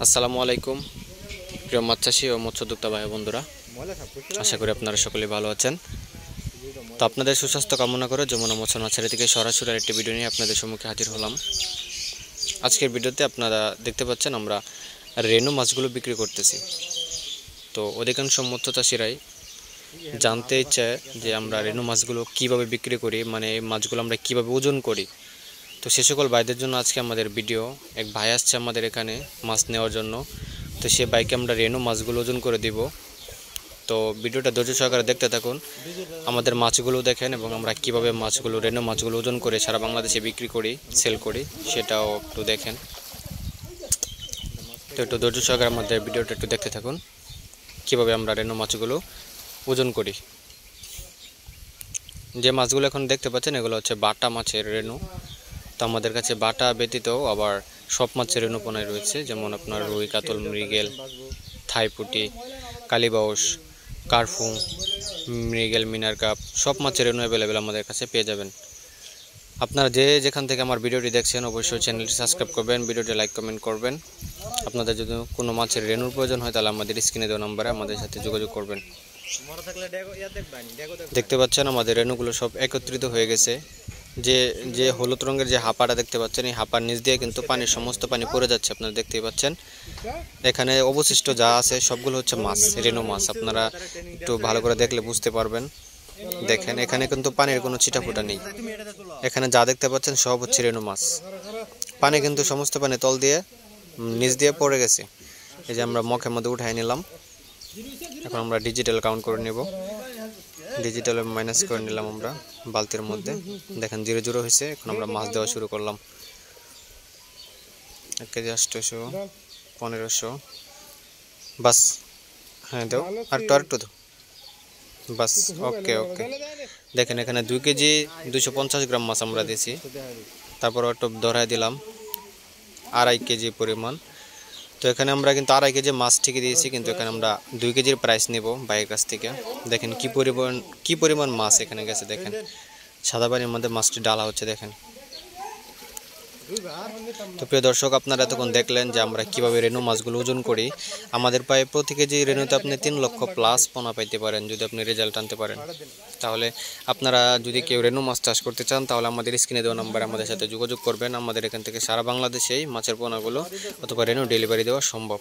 আসসালামু আলাইকুম প্রিয় মাছ চাষি ও মৎস্যোদ্যোক্তা ভাই বন্ধুরা, আশা করি আপনারা সকলেই ভালো আছেন। তো আপনাদের সুস্বাস্থ্য কামনা করে যমুনা মৎস্য নার্সারি থেকে সরাসরি একটি ভিডিও নিয়ে আপনাদের সম্মুখে হাজির হলাম। আজকের ভিডিওতে আপনারা দেখতে পাচ্ছেন আমরা রেনু মাছগুলো বিক্রি করতেছি। তো অধিকাংশ মৎস্য চাষিরাই জানতে চায় যে আমরা রেনু মাছগুলো কিভাবে বিক্রি করি, মানে এই মাছগুলো আমরা কিভাবে ওজন করি। তো সে সকল ভাইদের জন্য আজকে আমাদের ভিডিও। এক ভাই আসছে আমাদের এখানে মাছ নেওয়ার জন্য, তো সে বাইকে আমরা রেনু মাছগুলো ওজন করে দিব। তো ভিডিওটা ধৈর্য সহকারে দেখতে থাকুন, আমাদের মাছগুলো দেখেন এবং আমরা কিভাবে মাছগুলো রেনু মাছগুলো ওজন করে সারা বাংলাদেশে বিক্রি করি, সেল করি, সেটাও একটু দেখেন। তো একটু ধৈর্য সহকারে আমাদের ভিডিওটা একটু দেখতে থাকুন, কিভাবে আমরা রেনু মাছগুলো ওজন করি। যে মাছগুলো এখন দেখতে পাচ্ছেন এগুলো হচ্ছে বাটা মাছের রেনু। তো আমাদের কাছে বাটা ব্যতীত আবার সব মাছের রেনুপনায় রয়েছে, যেমন আপনার রুই, কাতল, মৃগেল, থাইপুটি, কালীবাউস, কার্ফু, মৃগেল, মিনার কাপ, সব মাছের রেনু অ্যাভেলেবেল আমাদের কাছে পেয়ে যাবেন। আপনারা যে যেখান থেকে আমার ভিডিওটি দেখছেন অবশ্যই চ্যানেলটি সাবস্ক্রাইব করবেন, ভিডিওটি লাইক কমেন্ট করবেন। আপনাদের যদি কোনো মাছের রেনুর প্রয়োজন হয় তাহলে আমাদের স্ক্রিনে দেওয়া নম্বরে আমাদের সাথে যোগাযোগ করবেন। দেখতে পাচ্ছেন আমাদের রেনুগুলো সব একত্রিত হয়ে গেছে। যে যে হলুদ রঙের যে হাঁপাটা দেখতে পাচ্ছেন, এই হাঁপার নিচ দিয়ে কিন্তু পানির সমস্ত পানি পড়ে যাচ্ছে, আপনারা দেখতেই পাচ্ছেন। এখানে অবশিষ্ট যা আছে সবগুলো হচ্ছে মাছ, রেনু মাছ। আপনারা একটু ভালো করে দেখলে বুঝতে পারবেন। দেখেন এখানে কিন্তু পানির কোনো ছিটাফোঁটা নেই, এখানে যা দেখতে পাচ্ছেন সব হচ্ছে রেনু মাছ। পানি কিন্তু সমস্ত পানি তল দিয়ে নিচ দিয়ে পড়ে গেছে। এই যে আমরা মগের মধ্যে উঠাই নিলাম, এখন আমরা ডিজিটাল কাউন্ট করে নেব। ডিজিটালে মাইনাস করে নিলাম আমরা বালতির মধ্যে। দেখেন 0 হয়েছে। এখন আমরা মাছ দেওয়া শুরু করলাম। 1 কেজি 800, 1500, বাস। হ্যাঁ দাও, আরেকটু দাও, বাস। ওকে ওকে। দেখেন এখানে 2 কেজি 250 গ্রাম মাছ আমরা দিয়েছি। তারপর একটু ধরাই দিলাম 2.5 কেজি পরিমাণ। তো এখানে আমরা কিন্তু 2.5 কেজি মাছ ঠিকই দিয়েছি, কিন্তু এখানে আমরা 2 কেজির প্রাইস নেব ভাইয়ের কাছ থেকে। দেখেন কি পরিমাণ মাছ এখানে গেছে। দেখেন সাদা পানির মধ্যে মাছটি ডালা হচ্ছে, দেখেন। তো প্রিয় দর্শক, আপনারা এতক্ষণ দেখলেন যে আমরা কিভাবে রেনু মাছগুলো ওজন করি। আমাদের প্রায় প্রতি কেজি রেনুতে আপনি 3 লক্ষ প্লাস পোনা পাইতে পারেন যদি আপনি রেজাল্ট আনতে পারেন। তাহলে আপনারা যদি কেউ রেনু মাছ চাষ করতে চান তাহলে আমাদের স্ক্রিনে দেওয়া নাম্বারে আমাদের সাথে যোগাযোগ করবেন। আমাদের এখান থেকে সারা বাংলাদেশেই মাছের পোনাগুলো অথবা রেনু ডেলিভারি দেওয়া সম্ভব।